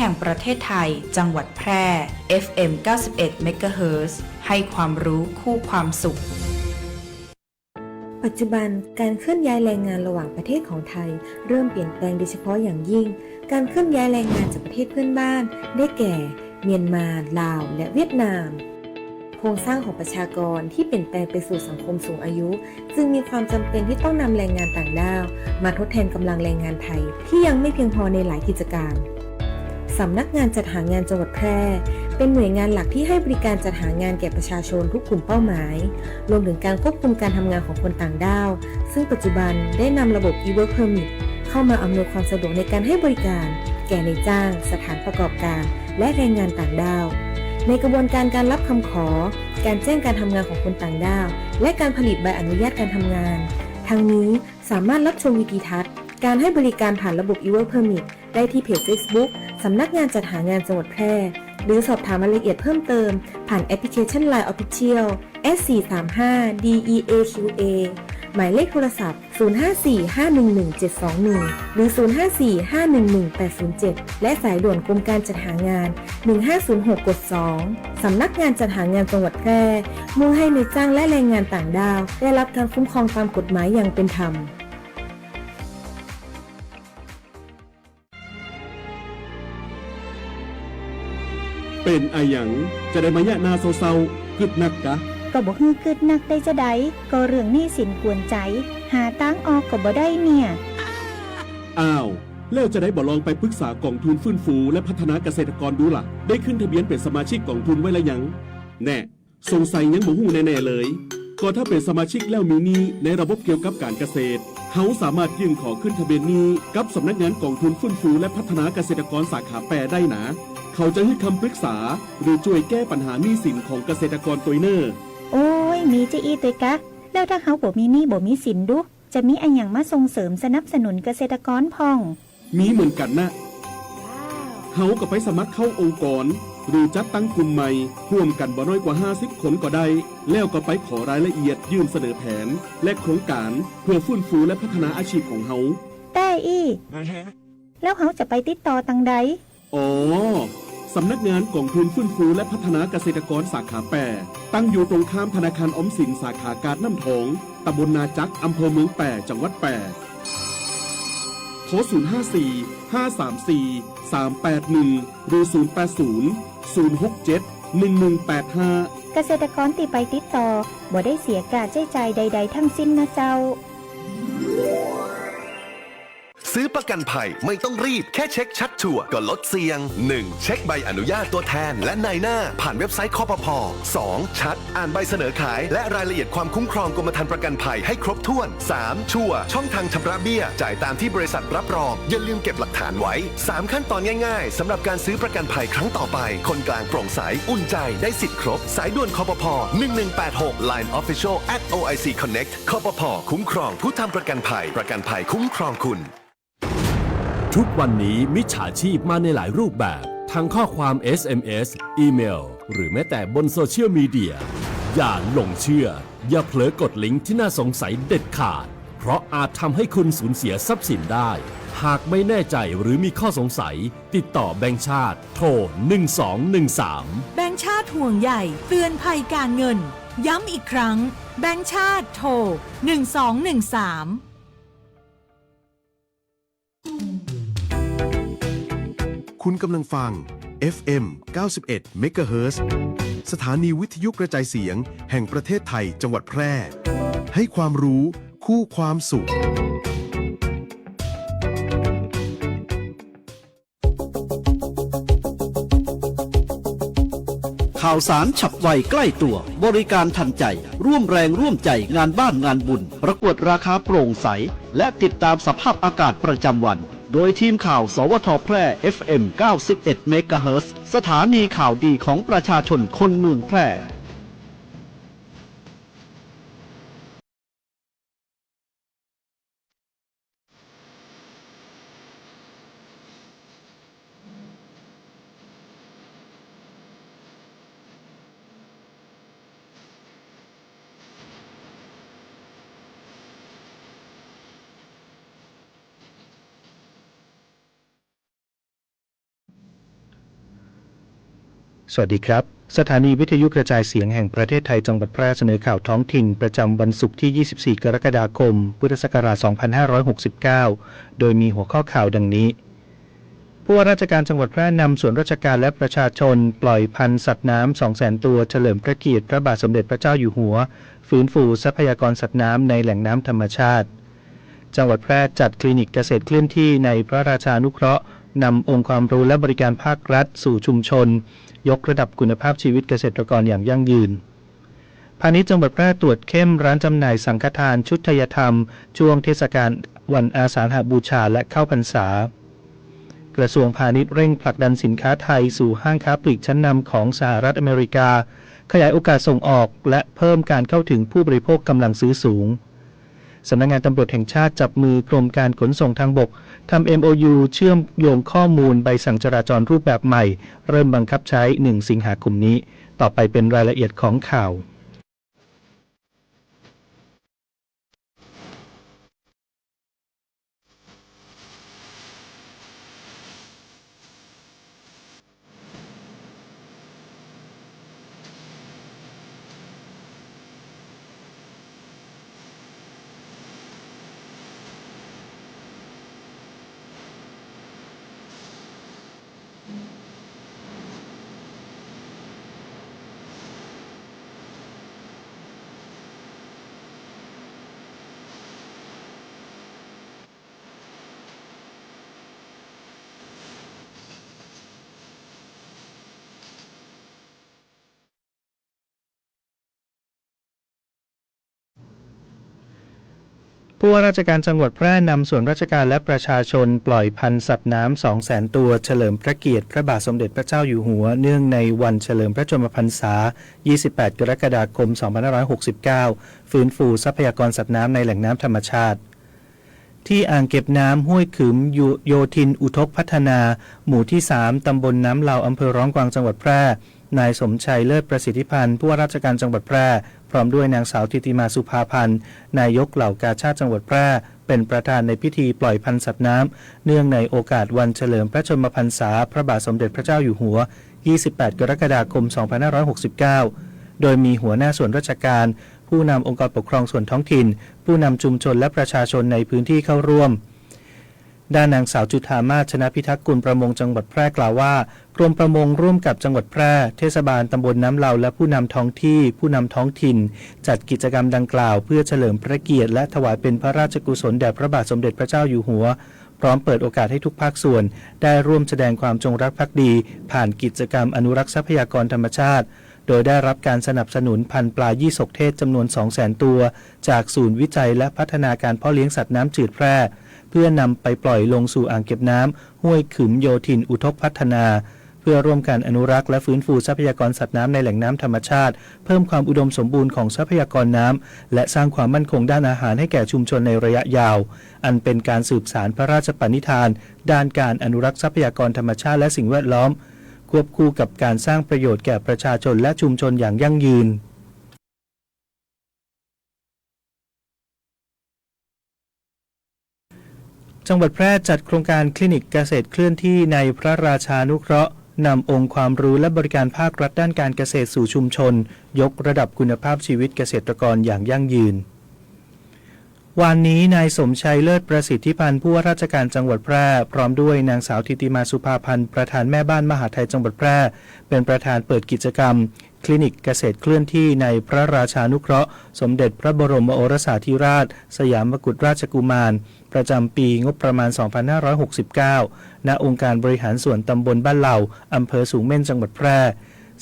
แห่งประเทศไทยจังหวัดแพร่ FM 91 เมกะเฮิรตซ์ให้ความรู้คู่ความสุขปัจจุบันการเคลื่อนย้ายแรงงานระหว่างประเทศของไทยเริ่มเปลี่ยนแปลงโดยเฉพาะอย่างยิ่งการเคลื่อนย้ายแรงงานจากประเทศเพื่อนบ้านได้แก่เมียนมาลาวและเวียดนามโครงสร้างของประชากรที่เปลี่ยนแปลงไปสู่สังคมสูงอายุจึงมีความจำเป็นที่ต้องนำแรงงานต่างด้าวมาทดแทนกำลังแรงงานไทยที่ยังไม่เพียงพอในหลายกิจการสำนักงานจัดหางานจังหวัดแพร่เป็นหน่วยงานหลักที่ให้บริการจัดหางานแก่ประชาชนทุกกลุ่มเป้าหมายรวมถึงการควบคุมการทำงานของคนต่างด้าวซึ่งปัจจุบันได้นำระบบ e-work permit เข้ามาอำนวยความสะดวกในการให้บริการแก่นายจ้างสถานประกอบการและแรงงานต่างด้าวในกระบวนการการรับคำขอการแจ้งการทำงานของคนต่างด้าวและการผลิตใบอนุญาตการทำงานทั้งนี้สามารถรับชมวิดีทัศน์การให้บริการผ่านระบบ e-work permit ได้ที่เพจ Facebook สำนักงานจัดหางานจังหวัดแพร่หรือสอบถามรายละเอียดเพิ่มเติมผ่านแอปพลิเคชัน LINE Official S435DEAQA หมายเลขโทรศัพท์ 0545117721 หรือ 0545118807 และสายด่วนกรมการจัดหางาน 1506 กด 2 สำนักงานจัดหางานจังหวัดแพร่มุ่งให้นายจ้างและแรงงานต่างด้าวได้รับการคุ้มครองตามกฎหมายอย่างเป็นธรรมเป็นอาหยังจะได้มายะนาเศร้าๆกึดนักกะก็บ่ฮื้อกึดนักได้จะได้ก็เรื่องหนี้สินกวนใจหาตังออกก็บ่ได้เนี่ยอ้าวแล้วจะได้บ่ลองไปปรึกษากองทุนฟื้นฟูและพัฒนาเกษตรกรดูล่ะได้ขึ้นทะเบียนเป็นสมาชิกกองทุนไว้แล้วยังแน่สงสัยยังบ่ฮู้แน่ๆเลยก็ถ้าเป็นสมาชิกแล้วมีหนี้ในระบบเกี่ยวกับการเกษตรเฮาสามารถยื่นขอขึ้นทะเบียนหนี้กับสำนักงานกองทุนฟื้นฟูและพัฒนาเกษตรกรสาขาแปรได้นะเขาจะให้คำปรึกษาหรือช่วยแก้ปัญหาหนี้สินของเกษตรกรตัวเนอร์โอ้ยมีจะอีตัวกะแล้วถ้าเขาบ่มีหนี้บ่มีสินดุจะมีอันหยังมาส่งเสริมสนับสนุนเกษตรกรพ่องมีเหมือนกันนะเฮาก็ไปสมัครเข้าองค์กรหรือจัดตั้งกลุ่มใหม่ร่วมกันบ่น้อยกว่า50คนก็ได้แล้วก็ไปขอรายละเอียดยื่นเสนอแผนและโครงการเพื่อฟื้นฟูและพัฒนาอาชีพของเฮาแต่แล้วเฮาจะไปติดต่อตังใดอ๋อสำนักงานกองทุนฟื้นฟูและพัฒนาเกษตรกรสาขาแปรตั้งอยู่ตรงข้ามธนาคารออมสินสาขาการน้ำทองตำบลนาจักอำเภอเมืองแปรจังหวัดแปรโทร054-534-381หรือ080-067-1185เกษตรกรที่ไปติดต่อบ่ได้เสียค่าใช้จ่ายใดๆทั้งสิ้นนะเจ้าซื้อประกันภัยไม่ต้องรีบแค่เช็คชัดชัวร์ก็ลดเสี่ยง 1. เช็คใบอนุญาตตัวแทนและนายหน้าผ่านเว็บไซต์คปภ. 2. ชัดอ่านใบเสนอขายและรายละเอียดความคุ้มครองกรมธรรม์ประกันภัยให้ครบถ้วน 3. ชัวร์ช่องทางชำระเบี้ยจ่ายตามที่บริษัทรับรองอย่าลืมเก็บหลักฐานไว้ 3 ขั้นตอนง่ายๆสำหรับการซื้อประกันภัยครั้งต่อไปคนกลางโปร่งใสอุ่นใจได้สิทธิ์ครบสายด่วนคปภ. 1186 Line Official @OIC Connect คปภ.คุ้มครองผู้ทำประกันภัยคุ้มครองคุณทุกวันนี้มิจฉาชีพมาในหลายรูปแบบทั้งข้อความ SMS อีเมลหรือแม้แต่บนโซเชียลมีเดียอย่าหลงเชื่ออย่าเผลอกดลิงก์ที่น่าสงสัยเด็ดขาดเพราะอาจทำให้คุณสูญเสียทรัพย์สินได้หากไม่แน่ใจหรือมีข้อสงสัยติดต่อแบงก์ชาติโทร1213แบงก์ชาติห่วงใหญ่เตือนภัยการเงินย้ำอีกครั้งแบงก์ชาติโทร1213คุณกำลังฟัง FM 91 MHz สถานีวิทยุกระจายเสียงแห่งประเทศไทยจังหวัดแพร่ให้ความรู้คู่ความสุขข่าวสารฉับไวใกล้ตัวบริการทันใจร่วมแรงร่วมใจงานบ้านงานบุญประกวดราคาโปร่งใสและติดตามสภาพอากาศประจำวันโดยทีมข่าวสวทแพร่ FM 91 เมกะเฮิรตซ์สถานีข่าวดีของประชาชนคนเมืองแพร่ สวัสดีครับสถานีวิทยุกระจายเสียงแห่งประเทศไทยจังหวัดแพร่เสนอข่าวท้องถิ่นประจำวันศุกร์ที่ 24 กรกฎาคม พุทธศักราช 2569 โดยมีหัวข้อข่าวดังนี้ผู้ว่าราชการจังหวัดแพร่นำส่วนราชการและประชาชนปล่อยพันธุ์สัตว์น้ำ 200,000 ตัวเฉลิมพระเกียรติพระบาทสมเด็จพระเจ้าอยู่หัวฟื้นฟูทรัพยากรสัตว์น้ำในแหล่งน้ำธรรมชาติจังหวัดแพร่จัดคลินิกเกษตรเคลื่อนที่ในพระราชานุเคราะห์นำองค์ความรู้และบริการภาครัฐสู่ชุมชนยกระดับคุณภาพชีวิตเกษตรกรอย่างยั่งยืนพาณิชย์จังหวัดแพร่ตรวจเข้มร้านจำหน่ายสังฆทานชุดไทยธรรมช่วงเทศกาลวันอาสาฬหบูชาและเข้าพรรษากระทรวงพาณิชย์เร่งผลักดันสินค้าไทยสู่ห้างค้าปลีกชั้นนำของสหรัฐอเมริกาขยายโอกาสส่งออกและเพิ่มการเข้าถึงผู้บริโภคกำลังซื้อสูงสำนักงานตำรวจแห่งชาติจับมือกรมการขนส่งทางบกทำ MOU เชื่อมโยงข้อมูลใบสั่งจราจรรูปแบบใหม่เริ่มบังคับใช้ 1 สิงหาคมนี้ต่อไปเป็นรายละเอียดของข่าวผู้ว่าราชการจังหวัดแพร่นำส่วนราชการและประชาชนปล่อยพันธุ์สัตว์น้ำ 200,000 ตัวเฉลิมพระเกียรติพระบาทสมเด็จพระเจ้าอยู่หัวเนื่องในวันเฉลิมพระชนมพรรษา 28 กรกฎาคม 2569 ฟื้นฟูทรัพยากรสัตว์น้ำในแหล่งน้ำธรรมชาติที่อ่างเก็บน้ำห้วยขึมโยธินอุทกพัฒนาหมู่ที่ 3 ตำบลน้ำเหลาอำเภอร้องกวางจังหวัดแพร่นายสมชัยเลิศประสิทธิพันธ์ผู้ว่าราชการจังหวัดแพร่พร้อมด้วยนางสาวธิติมาสุภาพันธ์นายกเหล่ากาชาดจังหวัดแพร่เป็นประธานในพิธีปล่อยพันธุ์สัตว์น้ำเนื่องในโอกาสวันเฉลิมพระชนมพรรษาพระบาทสมเด็จพระเจ้าอยู่หัว 28 กรกฎาคม 2569 โดยมีหัวหน้าส่วนราชการผู้นำองค์กรปกครองส่วนท้องถิ่นผู้นำชุมชนและประชาชนในพื้นที่เข้าร่วมด้านนางสาวจุฑามาศชนะพิทักษ์กุลประมงจังหวัดแพร่กล่าวว่ากรมประมงร่วมกับจังหวัดแพร่เทศบาลตำบลน้ำเหลาและผู้นำท้องที่ผู้นำท้องถิ่นจัดกิจกรรมดังกล่าวเพื่อเฉลิมพระเกียรติและถวายเป็นพระราชกุศลแด่พระบาทสมเด็จพระเจ้าอยู่หัวพร้อมเปิดโอกาสให้ทุกภาคส่วนได้ร่วมแสดงความจงรักภักดีผ่านกิจกรรมอนุรักษ์ทรัพยากรธรรมชาติโดยได้รับการสนับสนุนพันธุ์ปลายี่สกเทศจำนวน 200,000 ตัวจากศูนย์วิจัยและพัฒนาการเพาะเลี้ยงสัตว์น้ำจืดแพร่เพื่อนำไปปล่อยลงสู่อ่างเก็บน้ำห้วยขึมโยธินอุทกพัฒนาเพื่อร่วมกันอนุรักษ์และฟื้นฟูทรัพยากรสัตว์น้ำในแหล่งน้ำธรรมชาติเพิ่มความอุดมสมบูรณ์ของทรัพยากรน้ำและสร้างความมั่นคงด้านอาหารให้แก่ชุมชนในระยะยาวอันเป็นการสืบสานพระราชปณิธานด้านการอนุรักษ์ทรัพยากรธรรมชาติและสิ่งแวดล้อมควบคู่กับการสร้างประโยชน์แก่ประชาชนและชุมชนอย่างยั่งยืนจังหวัดแพร่จัดโครงการคลินิกเกษตรเคลื่อนที่ในพระราชานุเคราะห์นำองค์ความรู้และบริการภาครัฐด้านการเกษตรสู่ชุมชนยกระดับคุณภาพชีวิตเกษตรกรอย่างยั่งยืนวันนี้นายสมชัยเลิศประสิทธิพันธ์ผู้ว่าราชการจังหวัดแพร่พร้อมด้วยนางสาวธิติมาสุภาพันธ์ประธานแม่บ้านมหาไทยจังหวัดแพร่เป็นประธานเปิดกิจกรรมคลินิกเกษตรเคลื่อนที่ในพระราชานุเคราะห์สมเด็จพระบรมโอรสาธิราชสยามกุฎราชกุมารประจำปีงบประมาณ 2569 ณ องค์การบริหารส่วนตำบลบ้านเหล่าอำเภอสูงเม่นจังหวัดแพร่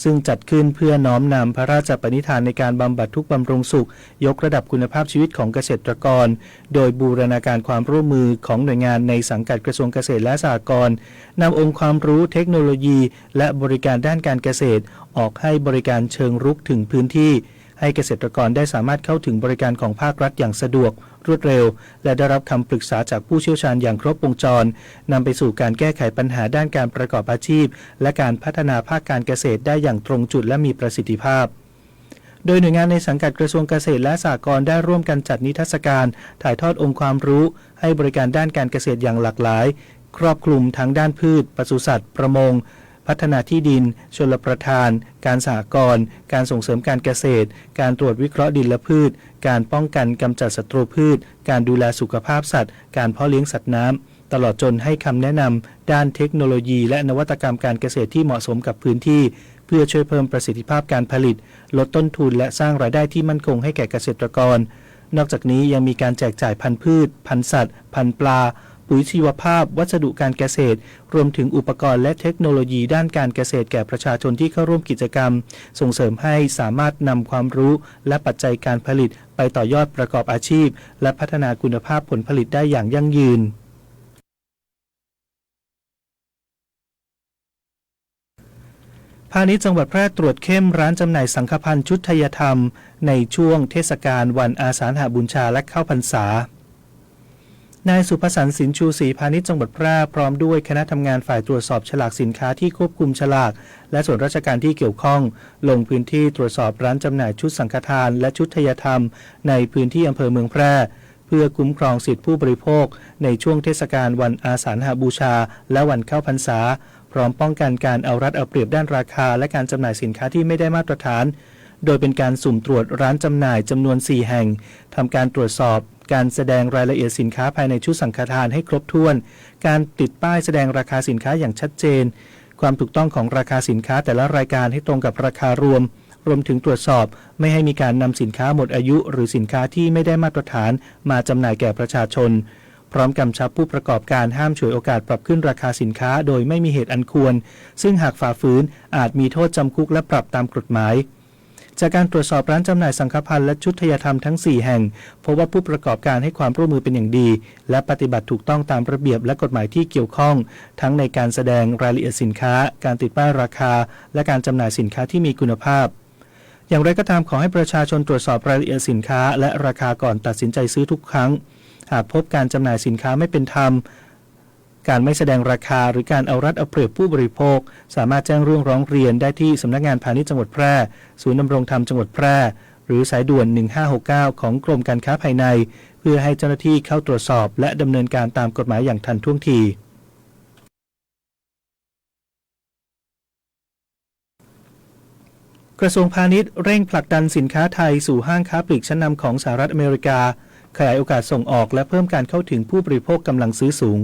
ซึ่งจัดขึ้นเพื่อน้อมนำพระราชปณิธานในการบำบัดทุกข์บำรุงสุขยกระดับคุณภาพชีวิตของเกษตรกรโดยบูรณาการความร่วมมือของหน่วยงานในสังกัดกระทรวงเกษตรและสหกรณ์นำองค์ความรู้เทคโนโลยีและบริการด้านการเกษตรออกให้บริการเชิงรุกถึงพื้นที่ให้เกษตรกรได้สามารถเข้าถึงบริการของภาครัฐอย่างสะดวกรวดเร็วและได้รับคำปรึกษาจากผู้เชี่ยวชาญอย่างครบวงจรนำไปสู่การแก้ไขปัญหาด้านการประกอบอาชีพและการพัฒนาภาคการเกษตรได้อย่างตรงจุดและมีประสิทธิภาพโดยหน่วยงานในสังกัดกระทรวงเกษตรและสหกรณ์ได้ร่วมกันจัดนิทรรศการถ่ายทอดองค์ความรู้ให้บริการด้านการเกษตรอย่างหลากหลายครอบคลุมทั้งด้านพืชปศุสัตว์ประมง พัฒนาที่ดินชลประทาน การสหกรณ์การส่งเสริมการเกษตรการตรวจวิเคราะห์ดินและพืชการป้องกันกำจัดศัตรูพืชการดูแลสุขภาพสัตว์การเพาะเลี้ยงสัตว์น้ำตลอดจนให้คำแนะนำด้านเทคโนโลยีและนวัตกรรมการเกษตรที่เหมาะสมกับพื้นที่เพื่อช่วยเพิ่มประสิทธิภาพการผลิตลดต้นทุนและสร้างรายได้ที่มั่นคงให้แก่เกษตรกรนอกจากนี้ยังมีการแจกจ่ายพันธุ์พืชพันธุ์สัตว์พันธุ์ปลาปุ๋ยชีวภาพวัสดุการเกษตรรวมถึงอุปกรณ์และเทคโนโลยีด้านการเกษตรแก่ประชาชนที่เข้าร่วมกิจกรรมส่งเสริมให้สามารถนำความรู้และปัจจัยการผลิตไปต่อยอดประกอบอาชีพและพัฒนาคุณภาพผลผลิตได้อย่างยั่งยืนพาณิชย์จังหวัดแพร่ตรวจเข้มร้านจำหน่ายสังฆพันธ์ชุดไทยธรรมในช่วงเทศกาลวันอาสาฬหบูชาและเข้าพรรษานายสุภสันต์สินชูศรีพาณิชย์จังหวัดแพร่พร้อมด้วยคณะทำงานฝ่ายตรวจสอบฉลากสินค้าที่ควบคุมฉลากและส่วนราชการที่เกี่ยวข้องลงพื้นที่ตรวจสอบร้านจำหน่ายชุดสังฆทานและชุดไทยธรรมในพื้นที่อำเภอเมืองแพร่เพื่อคุ้มครองสิทธิผู้บริโภคในช่วงเทศกาลวันอาสาฬหบูชาและวันเข้าพรรษาพร้อมป้องกันการเอารัดเอาเปรียบด้านราคาและการจำหน่ายสินค้าที่ไม่ได้มาตรฐานโดยเป็นการสุ่มตรวจร้านจำหน่ายจำนวน4แห่งทำการตรวจสอบการแสดงรายละเอียดสินค้าภายในชุดสังฆทานให้ครบถ้วนการติดป้ายแสดงราคาสินค้าอย่างชัดเจนความถูกต้องของราคาสินค้าแต่ละรายการให้ตรงกับราคารวมถึงตรวจสอบไม่ให้มีการนำสินค้าหมดอายุหรือสินค้าที่ไม่ได้มาตรฐานมาจำหน่ายแก่ประชาชนพร้อมกำชับผู้ประกอบการห้ามฉวยโอกาสปรับขึ้นราคาสินค้าโดยไม่มีเหตุอันควรซึ่งหากฝ่าฝืนอาจมีโทษจำคุกและปรับตามกฎหมายจากการตรวจสอบร้านจำหน่ายสังฆพันธ์และชุดไทยธรรมทั้ง4แห่งพบว่าผู้ประกอบการให้ความร่วมมือเป็นอย่างดีและปฏิบัติถูกต้องตามระเบียบและกฎหมายที่เกี่ยวข้องทั้งในการแสดงรายละเอียดสินค้าการติดป้ายราคาและการจำหน่ายสินค้าที่มีคุณภาพอย่างไรก็ตามขอให้ประชาชนตรวจสอบรายละเอียดสินค้าและราคาก่อนตัดสินใจซื้อทุกครั้งหากพบการจำหน่ายสินค้าไม่เป็นธรรมการไม่แสดงราคาหรือการเอารัดเอาเปรียบผู้บริโภคสามารถแจ้งเรื่องร้องเรียนได้ที่สำนักงานพาณิชย์จังหวัดแพร่ศูนย์ดำรงธรรมจังหวัดแพร่หรือสายด่วน1569ของกรมการค้าภายในเพื่อให้เจ้าหน้าที่เข้าตรวจสอบและดำเนินการตามกฎหมายอย่างทันท่วงทีกระทรวงพาณิชย์เร่งผลักดันสินค้าไทยสู่ห้างค้าปลีกชั้นนำของสหรัฐอเมริกาขยายโอกาสส่งออกและเพิ่มการเข้าถึงผู้บริโภคกำลังซื้อสูง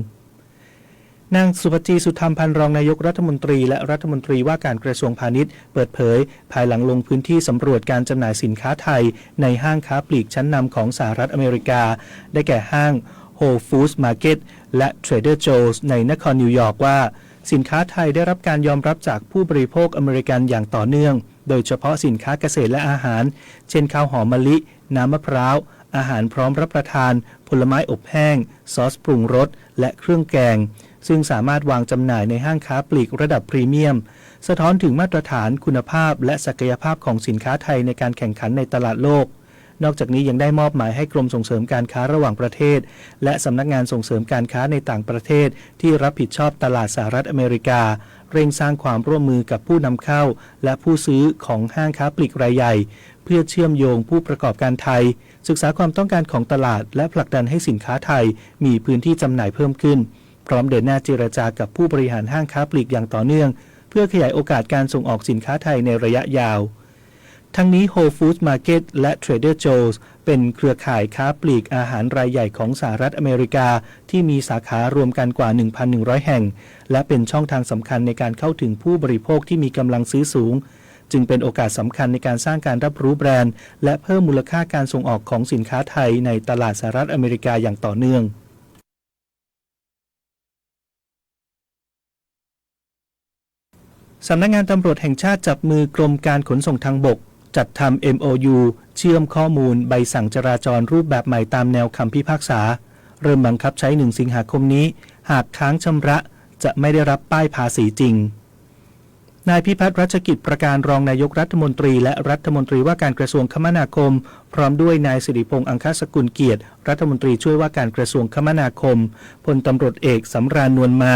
นางสุภจีสุธรรมพันธ์รองนายกรัฐมนตรีและรัฐมนตรีว่าการกระทรวงพาณิชย์เปิดเผยภายหลังลงพื้นที่สำรวจการจำหน่ายสินค้าไทยในห้างค้าปลีกชั้นนำของสหรัฐอเมริกาได้แก่ห้าง Whole Foods Market และ Trader Joe's ในนครนิวยอร์กว่าสินค้าไทยได้รับการยอมรับจากผู้บริโภคอเมริกันอย่างต่อเนื่องโดยเฉพาะสินค้าเกษตรและอาหารเช่นข้าวหอมมะลิน้ำมะพร้าวอาหารพร้อมรับประทานผลไม้อบแห้งซอสปรุงรสและเครื่องแกงซึ่งสามารถวางจำหน่ายในห้างค้าปลีกระดับพรีเมียมสะท้อนถึงมาตรฐานคุณภาพและศักยภาพของสินค้าไทยในการแข่งขันในตลาดโลกนอกจากนี้ยังได้มอบหมายให้กรมส่งเสริมการค้าระหว่างประเทศและสำนักงานส่งเสริมการค้าในต่างประเทศที่รับผิดชอบตลาดสหรัฐอเมริกาเร่งสร้างความร่วมมือกับผู้นำเข้าและผู้ซื้อของห้างค้าปลีกรายใหญ่เพื่อเชื่อมโยงผู้ประกอบการไทยศึกษาความต้องการของตลาดและผลักดันให้สินค้าไทยมีพื้นที่จำหน่ายเพิ่มขึ้นพร้อมเดินหน้าเจรจากับผู้บริหารห้างค้าปลีกอย่างต่อเนื่องเพื่อขยายโอกาสการส่งออกสินค้าไทยในระยะยาวทั้งนี้ Whole Foods Market และ Trader Joe's เป็นเครือข่ายค้าปลีกอาหารรายใหญ่ของสหรัฐอเมริกาที่มีสาขารวมกันกว่า 1,100 แห่งและเป็นช่องทางสำคัญในการเข้าถึงผู้บริโภคที่มีกำลังซื้อสูงจึงเป็นโอกาสสำคัญในการสร้างการรับรู้แบรนด์และเพิ่มมูลค่าการส่งออกของสินค้าไทยในตลาดสหรัฐอเมริกาอย่างต่อเนื่องสำนักงานตำรวจแห่งชาติจับมือกรมการขนส่งทางบกจัดทำ MOU เชื่อมข้อมูลใบสั่งจราจรรูปแบบใหม่ตามแนวคำพิพากษาเริ่มบังคับใช้1 สิงหาคมนี้หากค้างชำระจะไม่ได้รับป้ายภาษีจริงนายพิพัฒน์รัชกิจประการรองนายกรัฐมนตรีและรัฐมนตรีว่าการกระทรวงคมนาคมพร้อมด้วยนายสิริพงษ์อังคสกุลเกียรติรัฐมนตรีช่วยว่าการกระทรวงคมนาคมพลตำรวจเอกสำราญนวลมา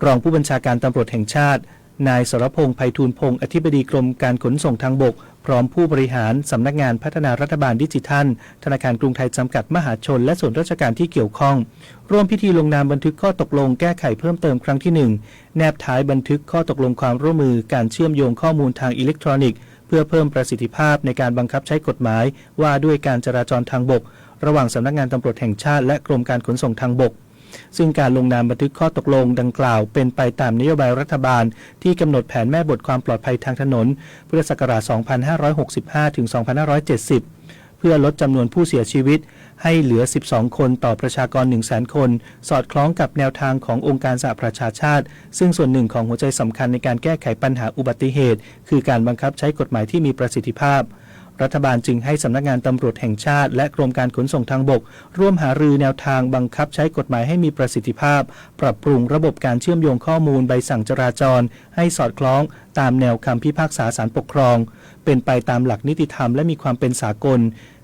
รองผู้บัญชาการตำรวจแห่งชาติ นายสรพงษ์ไพฑูรย์พงษ์อธิบดีกรมการขนส่งทางบกพร้อมผู้บริหารสำนักงานพัฒนารัฐบาลดิจิทัลธนาคารกรุงไทยจำกัดมหาชนและส่วนราชการที่เกี่ยวข้องร่วมพิธีลงนามบันทึกข้อตกลงแก้ไขเพิ่มเติมครั้งที่1แนบท้ายบันทึกข้อตกลงความร่วมมือการเชื่อมโยงข้อมูลทางอิเล็กทรอนิกส์เพื่อเพิ่มประสิทธิภาพในการบังคับใช้กฎหมายว่าด้วยการจราจรทางบกระหว่างสำนักงานตำรวจแห่งชาติและกรมการขนส่งทางบกซึ่งการลงนามบันทึกข้อตกลงดังกล่าวเป็นไปตามนโยบายรัฐบาลที่กำหนดแผนแม่บทความปลอดภัยทางถนนพุทธศักราช 2565 ถึง 2570 เพื่อลดจำนวนผู้เสียชีวิตให้เหลือ 12 คนต่อประชากร 100,000 คน สอดคล้องกับแนวทางขององค์การสหประชาชาติซึ่งส่วนหนึ่งของหัวใจสำคัญในการแก้ไขปัญหาอุบัติเหตุคือการบังคับใช้กฎหมายที่มีประสิทธิภาพรัฐบาลจึงให้สำนักงานตำรวจแห่งชาติและกรมการขนส่งทางบกร่วมหารือแนวทางบังคับใช้กฎหมายให้มีประสิทธิภาพปรับปรุงระบบการเชื่อมโยงข้อมูลใบสั่งจราจรให้สอดคล้องตามแนวคำพิพากษาศาลปกครองเป็นไปตามหลักนิติธรรมและมีความเป็นสากล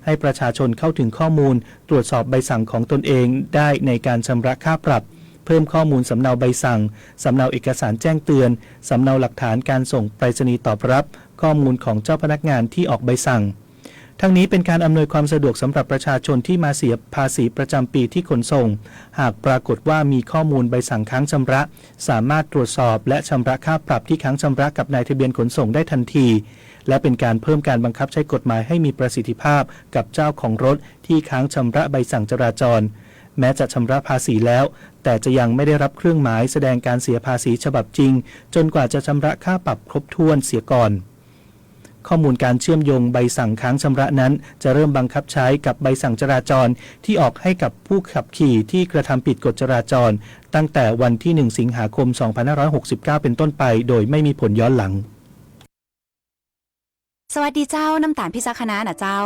ให้ประชาชนเข้าถึงข้อมูลตรวจสอบใบสั่งของตนเองได้ในการชำระค่าปรับเพิ่มข้อมูลสำเนาใบสั่งสำเนาเอกสารแจ้งเตือนสำเนาหลักฐานการส่งไปรษณีย์ตอบรับข้อมูลของเจ้าพนักงานที่ออกใบสั่งทั้งนี้เป็นการอำนวยความสะดวกสำหรับประชาชนที่มาเสียภาษีประจำปีที่ขนส่งหากปรากฏว่ามีข้อมูลใบสั่งค้างชำระสามารถตรวจสอบและชำระค่าปรับที่ค้างชำระกับนายทะเบียนขนส่งได้ทันทีและเป็นการเพิ่มการบังคับใช้กฎหมายให้มีประสิทธิภาพกับเจ้าของรถที่ค้างชำระใบสั่งจราจรแม้จะชำระภาษีแล้วแต่จะยังไม่ได้รับเครื่องหมายแสดงการเสียภาษีฉบับจริงจนกว่าจะชำระค่าปรับครบถ้วนเสียก่อนข้อมูลการเชื่อมโยงใบสั่งค้างชำระนั้นจะเริ่มบังคับใช้กับใบสั่งจราจรที่ออกให้กับผู้ขับขี่ที่กระทำผิดกฎจราจรตั้งแต่วันที่1สิงหาคม2569เป็นต้นไปโดยไม่มีผลย้อนหลังสวัสดีเจ้าน้ำตาลพิจักคณะนะเจ้า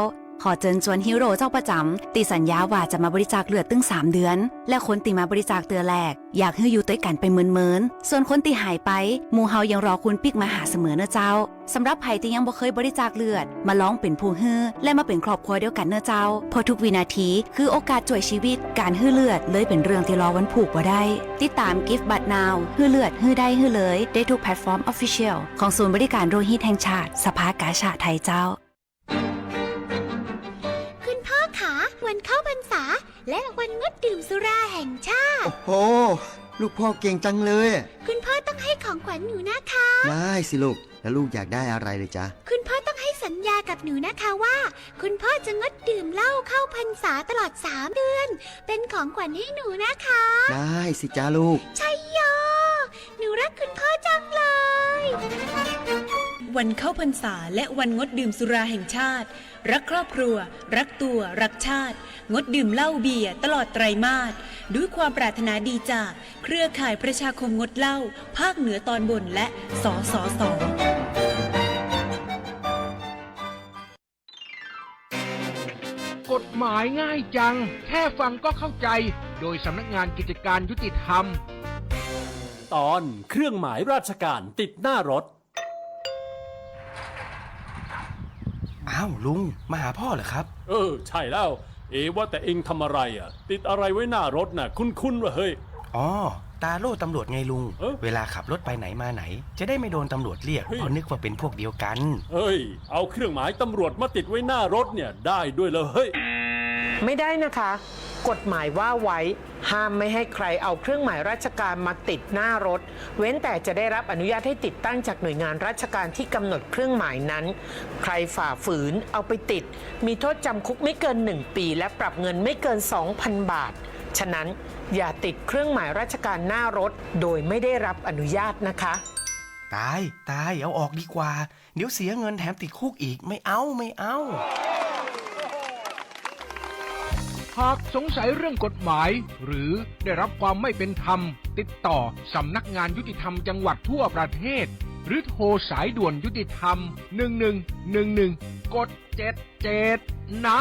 ขอเชิญชวนฮีโร่เจ้าประจำตีสัญญาว่าจะมาบริจาคเลือดตึง3 เดือนและคนตีมาบริจาคเตือแรกอยากให้อยู่ด้วยกันไปเมินส่วนคนตีหายไปหมู่เฮายังรอคุณปิกมาหาเสมอเนอะเจ้าสำหรับไผที่ยังบ่เคยบริจาคเลือดมาลองเป็นผู้ฮื้อและมาเป็นครอบครัวเดียวกันเนอะเจ้าเพราะทุกวินาทีคือโอกาสช่วยชีวิตการฮื้อเลือดเลยเป็นเรื่องที่รอวันผูกบ่ได้ติดตาม Give But Now ฮื้อเลือดฮื้อได้ฮื้อเลยได้ทุกแพลตฟอร์ม Official ของศูนย์บริการโลหิตแห่งชาติสภากาชาดไทยเจ้าวันเข้าพรรษาและวันงดดื่มสุราแห่งชาติโอ้โหลูกพ่อเก่งจังเลยคุณพ่อต้องให้ของขวัญหนูนะคะได้สิลูกแล้วลูกอยากได้อะไรเลยจ๊ะคุณพ่อต้องให้สัญญากับหนูนะคะว่าคุณพ่อจะงดดื่มเหล้าเข้าพรรษาตลอด3 เดือนเป็นของขวัญให้หนูนะคะได้สิจ้าลูกชัยโยหนูรักคุณพ่อจังเลยวันเข้าพรรษาและวันงดดื่มสุราแห่งชาติรักครอบครัวรักตัวรักชาติงดดื่มเหล้าเบียร์ตลอดไตรมาสด้วยความปรารถนาดีจากเครือข่ายประชาคมงดเหล้าภาคเหนือตอนบนและสสส.กฎหมายง่ายจังแค่ฟังก็เข้าใจโดยสำนักงานกิจการยุติธรรมตอนเครื่องหมายราชการติดหน้ารถอ้าวลุงมาหาพ่อเหรอครับใช่แล้วว่าแต่เองทำอะไรอ่ะติดอะไรไว้หน้ารถน่ะคุ้นๆว่ะเฮ้ยอ๋อตาโล่ตำรวจไงลุงเวลาขับรถไปไหนมาไหนจะได้ไม่โดนตำรวจเรียกเพราะนึกว่าเป็นพวกเดียวกันเฮ้ยเอาเครื่องหมายตำรวจมาติดไว้หน้ารถเนี่ยได้ด้วยเลยเฮ้ยไม่ได้นะคะกฎหมายว่าไว้ห้ามไม่ให้ใครเอาเครื่องหมายราชการมาติดหน้ารถเว้นแต่จะได้รับอนุญาตให้ติดตั้งจากหน่วยงานราชการที่กำหนดเครื่องหมายนั้นใครฝ่าฝืนเอาไปติดมีโทษจำคุกไม่เกิน1 ปีและปรับเงินไม่เกิน 2,000 บาทฉะนั้นอย่าติดเครื่องหมายราชการหน้ารถโดยไม่ได้รับอนุญาตนะคะตายเอาออกดีกว่าเดี๋ยวเสียเงินแถมติดคุกอีกไม่เอาหากสงสัยเรื่องกฎหมายหรือได้รับความไม่เป็นธรรมติดต่อสำนักงานยุติธรรมจังหวัดทั่วประเทศหรือโทรสายด่วนยุติธรรม1111กด77นะ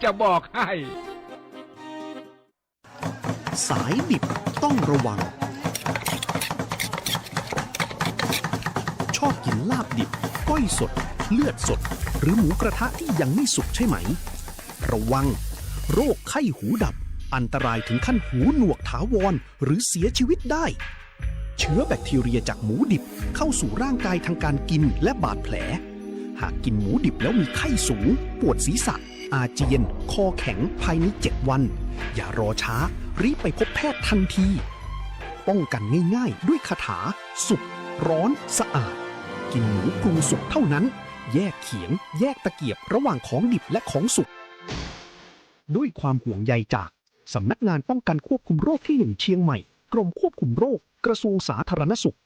จะบอกให้สายดิบต้องระวังชอบกินลาบดิบก้อยสดเลือดสดหรือหมูกระทะที่ยังไม่สุกใช่ไหมระวังโรคไข้หูดับอันตรายถึงขั้นหูหนวกถาวรหรือเสียชีวิตได้ เชื้อแบคทีเรียจากหมูดิบเข้าสู่ร่างกายทางการกินและบาดแผลหากกินหมูดิบแล้วมีไข้สูงปวดศีรษะอาเจียนคอแข็งภายใน7 วันอย่ารอช้ารีบไปพบแพทย์ทันทีป้องกันง่ายๆด้วยคาถาสุกร้อนสะอาดกินหมูปรุงสุกเท่านั้นแยกเขียงแยกตะเกียบระหว่างของดิบและของสุกด้วยความห่วงใยจากสำนักงานป้องกันควบคุมโรคที่ 1 เชียงใหม่กรมควบคุมโรคกระทรวงสาธารณสุข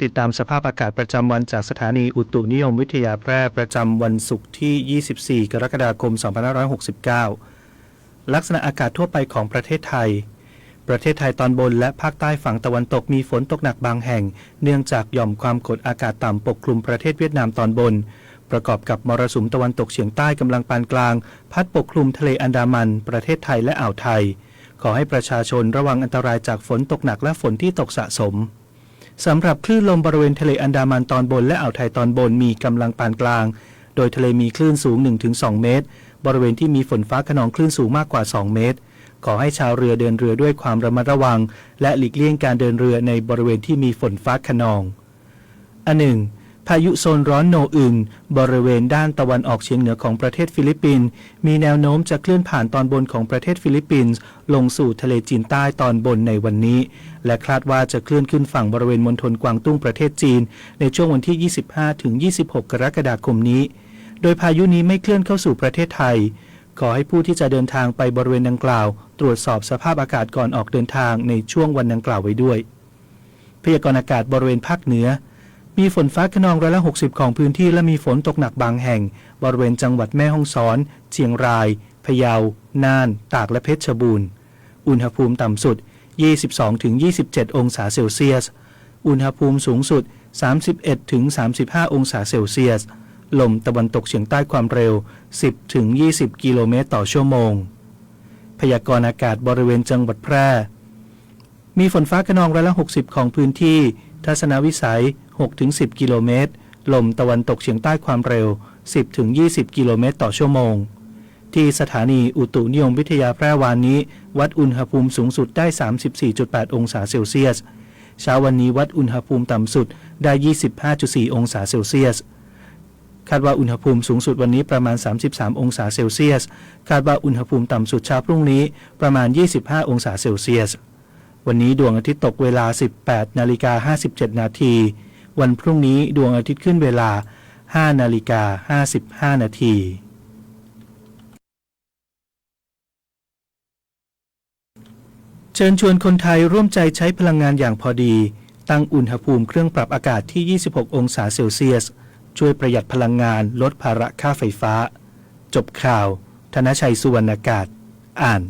ติดตามสภาพอากาศประจำวันจากสถานีอุตุนิยมวิทยาแพร่ประจำวันศุกร์ที่ 24 กรกฎาคม 2569 ลักษณะอากาศทั่วไปของประเทศไทยตอนบนและภาคใต้ฝั่งตะวันตกมีฝนตกหนักบางแห่งเนื่องจากหย่อมความกดอากาศต่ำปกคลุมประเทศเวียดนามตอนบนประกอบกับมรสุมตะวันตกเฉียงใต้กำลังปานกลางพัดปกคลุมทะเลอันดามันประเทศไทยและอ่าวไทยขอให้ประชาชนระวังอันตรายจากฝนตกหนักและฝนที่ตกสะสมสำหรับคลื่นลมบริเวณทะเลอันดามันตอนบนและอ่าวไทยตอนบนมีกำลังปานกลางโดยทะเลมีคลื่นสูง 1-2 เมตรบริเวณที่มีฝนฟ้าคะนองคลื่นสูงมากกว่า2 เมตรขอให้ชาวเรือเดินเรือด้วยความระมัดระวังและหลีกเลี่ยงการเดินเรือในบริเวณที่มีฝนฟ้าคะนองอันหนึ่งพายุโซนร้อนโนอึนบริเวณด้านตะวันออกเฉียงเหนือของประเทศฟิลิปปินส์มีแนวโน้มจะเคลื่อนผ่านตอนบนของประเทศฟิลิปปินส์ลงสู่ทะเลจีนใต้ตอนบนในวันนี้และคาดว่าจะเคลื่อนขึ้นฝั่งบริเวณมณฑลกวางตุ้งประเทศจีนในช่วงวันที่ 25-26 กรกฎาคมนี้โดยพายุนี้ไม่เคลื่อนเข้าสู่ประเทศไทยขอให้ผู้ที่จะเดินทางไปบริเวณดังกล่าวตรวจสอบสภาพอากาศก่อนออกเดินทางในช่วงวันดังกล่าวไว้ด้วยพยากรณ์อากาศบริเวณภาคเหนือมีฝนฟ้าคะนอง60%ของพื้นที่และมีฝนตกหนักบางแห่งบริเวณจังหวัดแม่ฮ่องสอนเชียงรายพะเยาน่านตากและเพชรบูรณ์อุณหภูมิต่ำสุด 22-27 องศาเซลเซียสอุณหภูมิสูงสุด 31-35 องศาเซลเซียสลมตะวันตกเฉียงใต้ความเร็ว 10-20 กิโลเมตรต่อชั่วโมงพยากรณ์อากาศบริเวณจังหวัดแพร่มีฝนฟ้าคะนอง60%ของพื้นที่ทัศนวิสัย 6-10 กิโลเมตรลมตะวันตกเฉียงใต้ความเร็ว 10-20 กิโลเมตรต่อชั่วโมงที่สถานีอุตุนิยมวิทยาแพร่วานนี้วัดอุณหภูมิสูงสุดได้ 34.8 องศาเซลเซียสเช้าวันนี้วัดอุณหภูมิต่ำสุดได้ 25.4 องศาเซลเซียสคาดว่าอุณหภูมิสูงสุดวันนี้ประมาณ33องศาเซลเซียสคาดว่าอุณหภูมิต่ำสุดเช้าพรุ่งนี้ประมาณ25องศาเซลเซียสวันนี้ดวงอาทิตย์ตกเวลา 18:57 นาทีวันพรุ่งนี้ดวงอาทิตย์ขึ้นเวลา 5:55 นาทีเชิญชวนคนไทยร่วมใจใช้พลังงานอย่างพอดีตั้งอุณหภูมิเครื่องปรับอากาศที่26องศาเซลเซียสช่วยประหยัดพลังงานลดภาระค่าไฟฟ้าจบข่าวธนชัยสุวรรณากาศอ่าน